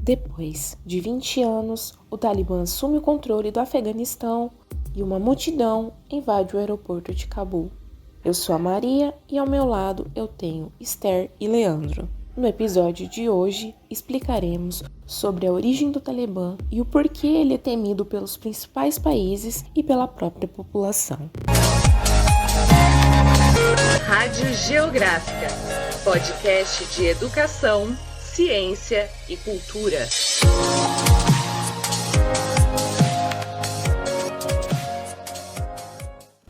Depois de 20 anos, o Talibã assume o controle do Afeganistão e uma multidão invade o aeroporto de Cabul. Eu sou a Maria e ao meu lado eu tenho Esther e Leandro. No episódio de hoje, explicaremos sobre a origem do Talibã e o porquê ele é temido pelos principais países e pela própria população. Rádio Geográfica, podcast de educação, ciência e cultura.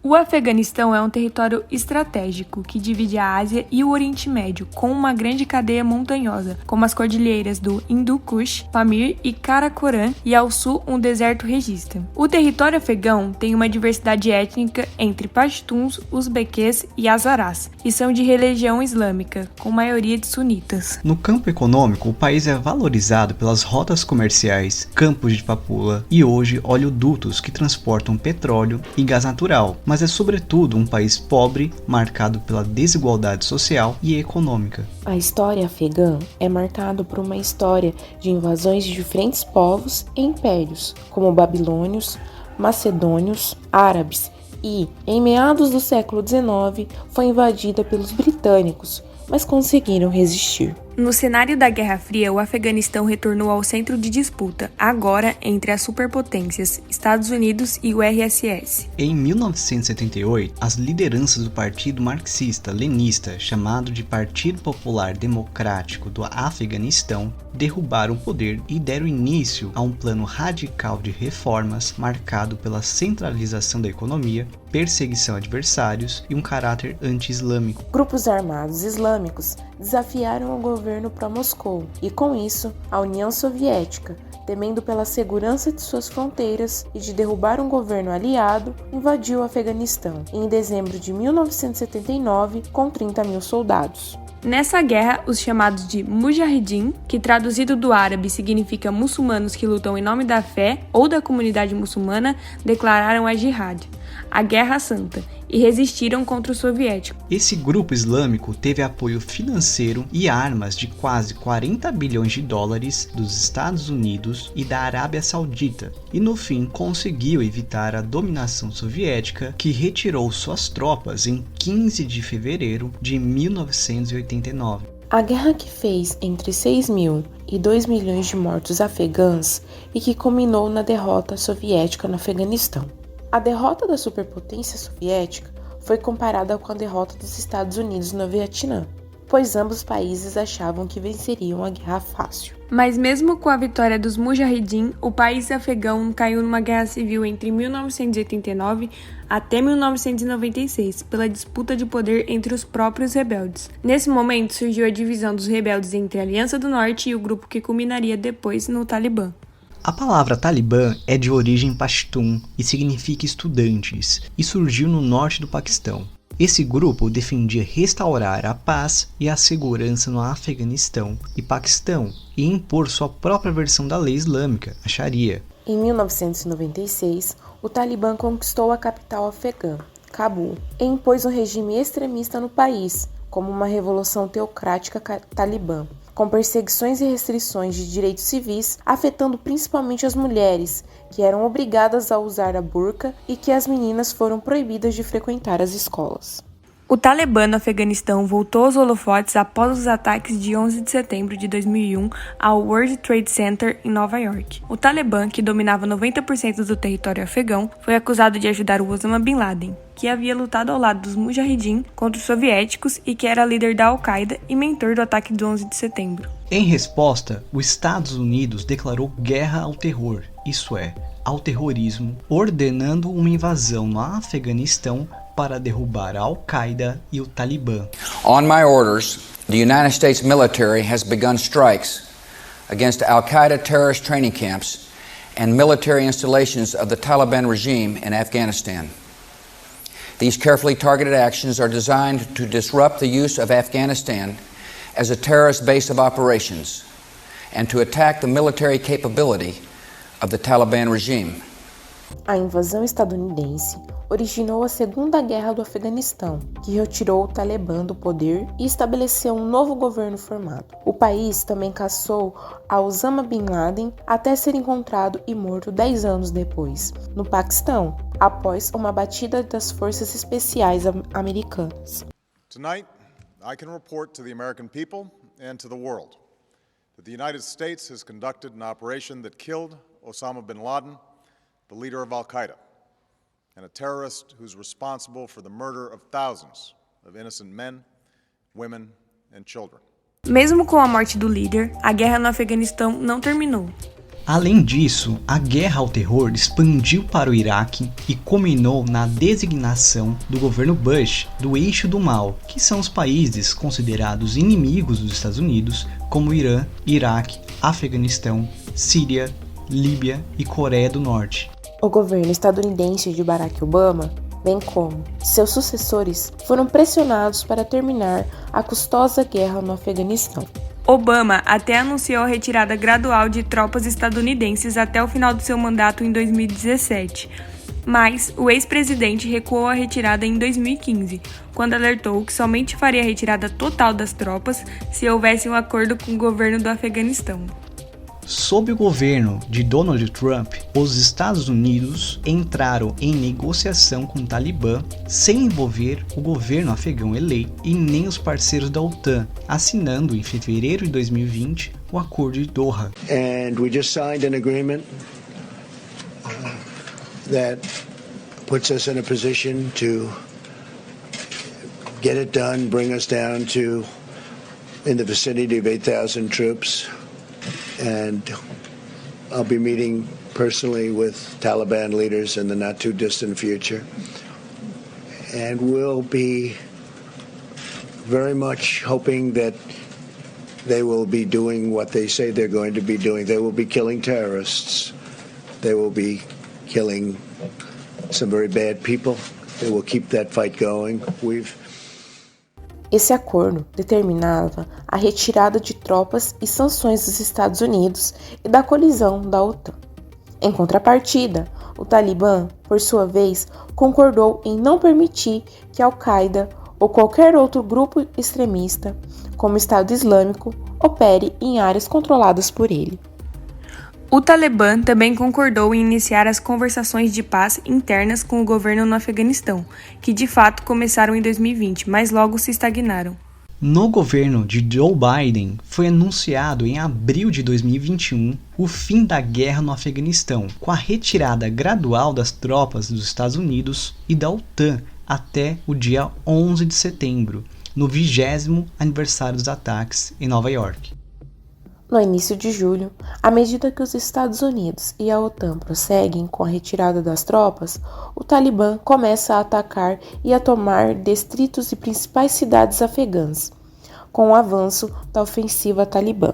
O Afeganistão é um território estratégico que divide a Ásia e o Oriente Médio, com uma grande cadeia montanhosa, como as cordilheiras do Hindu Kush, Pamir e Karakoram, e ao sul um deserto regista. O território afegão tem uma diversidade étnica entre pashtuns, uzbequês e hazarás, e são de religião islâmica, com maioria de sunitas. No campo econômico, o país é valorizado pelas rotas comerciais, campos de papula e hoje oleodutos que transportam petróleo e gás natural, mas é sobretudo um país pobre, marcado pela desigualdade social e econômica. A história afegã é marcada por uma história de invasões de diferentes povos e impérios, como babilônios, macedônios, árabes e, em meados do século XIX, foi invadida pelos britânicos, mas conseguiram resistir. No cenário da Guerra Fria, o Afeganistão retornou ao centro de disputa, agora entre as superpotências Estados Unidos e o RSS. Em 1978, as lideranças do Partido Marxista-Leninista, chamado de Partido Popular Democrático do Afeganistão, derrubaram o poder e deram início a um plano radical de reformas marcado pela centralização da economia, perseguição a adversários e um caráter anti-islâmico. Grupos armados islâmicos desafiaram o governo pró-Moscou e, com isso, a União Soviética, temendo pela segurança de suas fronteiras e de derrubar um governo aliado, invadiu o Afeganistão em dezembro de 1979 com 30 mil soldados. Nessa guerra, os chamados de Mujahideen, que traduzido do árabe significa muçulmanos que lutam em nome da fé ou da comunidade muçulmana, declararam a Jihad, a Guerra Santa, e resistiram contra os soviéticos. Esse grupo islâmico teve apoio financeiro e armas de quase 40 bilhões de dólares dos Estados Unidos e da Arábia Saudita, e no fim conseguiu evitar a dominação soviética, que retirou suas tropas em 15 de fevereiro de 1989. A guerra que fez entre 6 mil e 2 milhões de mortos afegãs e que culminou na derrota soviética no Afeganistão. A derrota da superpotência soviética foi comparada com a derrota dos Estados Unidos no Vietnã, pois ambos países achavam que venceriam a guerra fácil. Mas mesmo com a vitória dos Mujahideen, o país afegão caiu numa guerra civil entre 1989 até 1996, pela disputa de poder entre os próprios rebeldes. Nesse momento surgiu a divisão dos rebeldes entre a Aliança do Norte e o grupo que culminaria depois no Talibã. A palavra Talibã é de origem pashtun e significa estudantes, e surgiu no norte do Paquistão. Esse grupo defendia restaurar a paz e a segurança no Afeganistão e Paquistão e impor sua própria versão da lei islâmica, a Sharia. Em 1996, o Talibã conquistou a capital afegã, Cabul, e impôs um regime extremista no país, como uma revolução teocrática talibã, com perseguições e restrições de direitos civis, afetando principalmente as mulheres, que eram obrigadas a usar a burca e que as meninas foram proibidas de frequentar as escolas. O Talibã no Afeganistão voltou aos holofotes após os ataques de 11 de setembro de 2001 ao World Trade Center em Nova York. O Talibã, que dominava 90% do território afegão, foi acusado de ajudar o Osama Bin Laden, que havia lutado ao lado dos Mujahideen contra os soviéticos e que era líder da Al-Qaeda e mentor do ataque de 11 de setembro. Em resposta, os Estados Unidos declarou guerra ao terror, isso é, ao terrorismo, ordenando uma invasão no Afeganistão para derrubar a Al-Qaeda e o Talibã. On my orders, the United States military has begun strikes against Al-Qaeda terrorist training camps and military installations of the Taliban regime in Afghanistan. These carefully targeted actions are designed to disrupt the use of Afghanistan as a terrorist base of operations and to attack the military capability of the Taliban regime. A invasão estadunidense originou a Segunda Guerra do Afeganistão, que retirou o Talibã do poder e estabeleceu um novo governo formado. O país também caçou a Osama Bin Laden até ser encontrado e morto 10 anos depois, no Paquistão, após uma batida das forças especiais americanas. Tonight, I can report to the American people and to the world that the United States has conducted an operation that killed Osama Bin Laden, the leader of Al-Qaeda, and a terrorist who's responsible for the murder of thousands of innocent men, women, and children. Mesmo com a morte do líder, a guerra no Afeganistão não terminou. Além disso, a guerra ao terror expandiu para o Iraque e culminou na designação do governo Bush do Eixo do Mal, que são os países considerados inimigos dos Estados Unidos, como Irã, Iraque, Afeganistão, Síria, Líbia e Coreia do Norte. O governo estadunidense de Barack Obama, bem como seus sucessores, foram pressionados para terminar a custosa guerra no Afeganistão. Obama até anunciou a retirada gradual de tropas estadunidenses até o final do seu mandato em 2017, mas o ex-presidente recuou a retirada em 2015, quando alertou que somente faria a retirada total das tropas se houvesse um acordo com o governo do Afeganistão. Sob o governo de Donald Trump, os Estados Unidos entraram em negociação com o Talibã sem envolver o governo afegão eleito e nem os parceiros da OTAN, assinando em fevereiro de 2020 o Acordo de Doha. And we just signed an agreement that puts us in a position to get it done, bring us down to in the vicinity of 8,000 troops. And I'll be meeting personally with Taliban leaders in the not too distant future. And we'll be very much hoping that they will be doing what they say they're going to be doing. They will be killing terrorists. They will be killing some very bad people. They will keep that fight going. Esse acordo determinava a retirada de tropas e sanções dos Estados Unidos e da coalizão da OTAN. Em contrapartida, o Talibã, por sua vez, concordou em não permitir que a Al-Qaeda ou qualquer outro grupo extremista, como o Estado Islâmico, opere em áreas controladas por ele. O Talibã também concordou em iniciar as conversações de paz internas com o governo no Afeganistão, que de fato começaram em 2020, mas logo se estagnaram. No governo de Joe Biden, foi anunciado em abril de 2021 o fim da guerra no Afeganistão, com a retirada gradual das tropas dos Estados Unidos e da OTAN até o dia 11 de setembro, no 20º aniversário dos ataques em Nova York. No início de julho, à medida que os Estados Unidos e a OTAN prosseguem com a retirada das tropas, o Talibã começa a atacar e a tomar distritos e principais cidades afegãs, com o avanço da ofensiva talibã.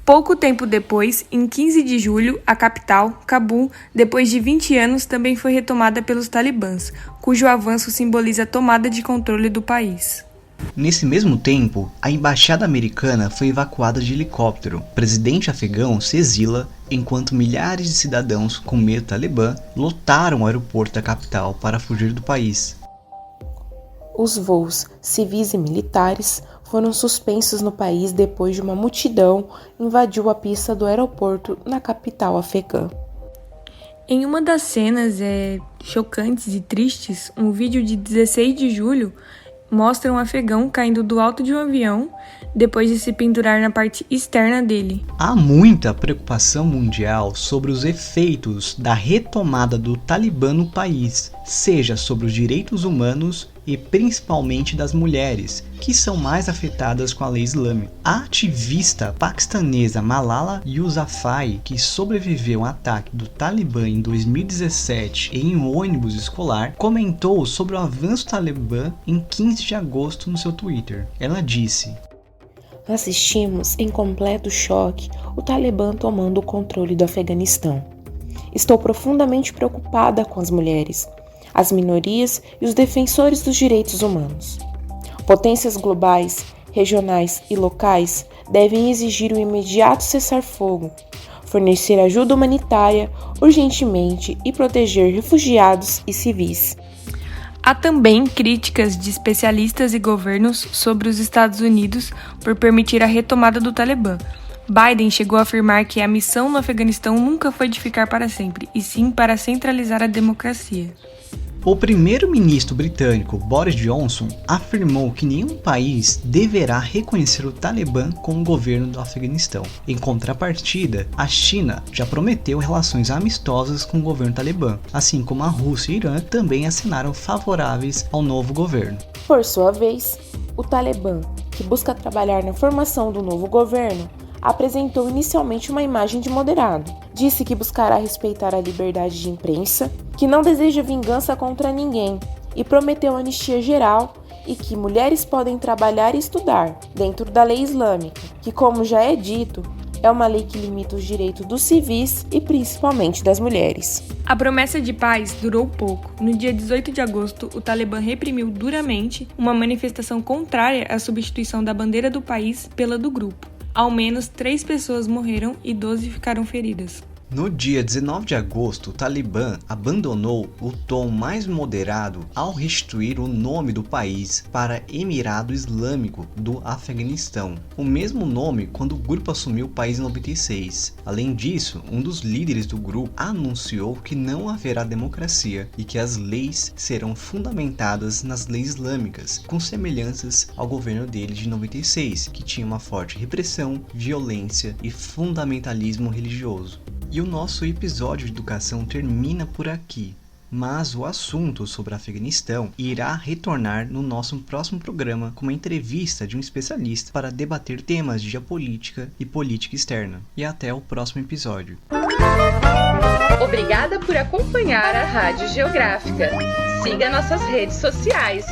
Pouco tempo depois, em 15 de julho, a capital, Cabul, depois de 20 anos, também foi retomada pelos talibãs, cujo avanço simboliza a tomada de controle do país. Nesse mesmo tempo, a embaixada americana foi evacuada de helicóptero. O presidente afegão se exila, enquanto milhares de cidadãos com medo talibã lotaram o aeroporto da capital para fugir do país. Os voos civis e militares foram suspensos no país depois de uma multidão invadiu a pista do aeroporto na capital afegã. Em uma das cenas chocantes e tristes, um vídeo de 16 de julho mostra um afegão caindo do alto de um avião depois de se pendurar na parte externa dele. Há muita preocupação mundial sobre os efeitos da retomada do Talibã no país, seja sobre os direitos humanos e principalmente das mulheres, que são mais afetadas com a lei islâmica. A ativista paquistanesa Malala Yousafzai, que sobreviveu ao ataque do Talibã em 2017 em um ônibus escolar, comentou sobre o avanço talibã em 15 de agosto no seu Twitter. Ela disse: "Assistimos em completo choque o Talibã tomando o controle do Afeganistão. Estou profundamente preocupada com as mulheres, as minorias e os defensores dos direitos humanos. Potências globais, regionais e locais devem exigir o imediato cessar-fogo, fornecer ajuda humanitária urgentemente e proteger refugiados e civis. Há também críticas de especialistas e governos sobre os Estados Unidos por permitir a retomada do Talibã. Biden chegou a afirmar que a missão no Afeganistão nunca foi de ficar para sempre, e sim para centralizar a democracia. O primeiro-ministro britânico Boris Johnson afirmou que nenhum país deverá reconhecer o Talibã como governo do Afeganistão. Em contrapartida, a China já prometeu relações amistosas com o governo talibã, assim como a Rússia e o Irã também assinaram favoráveis ao novo governo. Por sua vez, o Talibã, que busca trabalhar na formação do novo governo, apresentou inicialmente uma imagem de moderado. Disse que buscará respeitar a liberdade de imprensa, que não deseja vingança contra ninguém e prometeu anistia geral e que mulheres podem trabalhar e estudar dentro da lei islâmica, que, como já é dito, é uma lei que limita os direitos dos civis e principalmente das mulheres. A promessa de paz durou pouco. No dia 18 de agosto, o Talibã reprimiu duramente uma manifestação contrária à substituição da bandeira do país pela do grupo. Ao menos 3 pessoas morreram e 12 ficaram feridas. No dia 19 de agosto, o Talibã abandonou o tom mais moderado ao restituir o nome do país para Emirado Islâmico do Afeganistão, o mesmo nome quando o grupo assumiu o país em 96. Além disso, um dos líderes do grupo anunciou que não haverá democracia e que as leis serão fundamentadas nas leis islâmicas, com semelhanças ao governo dele de 96, que tinha uma forte repressão, violência e fundamentalismo religioso. E o nosso episódio de educação termina por aqui, mas o assunto sobre o Afeganistão irá retornar no nosso próximo programa com uma entrevista de um especialista para debater temas de geopolítica e política externa. E até o próximo episódio. Obrigada por acompanhar a Rádio Geográfica. Siga nossas redes sociais.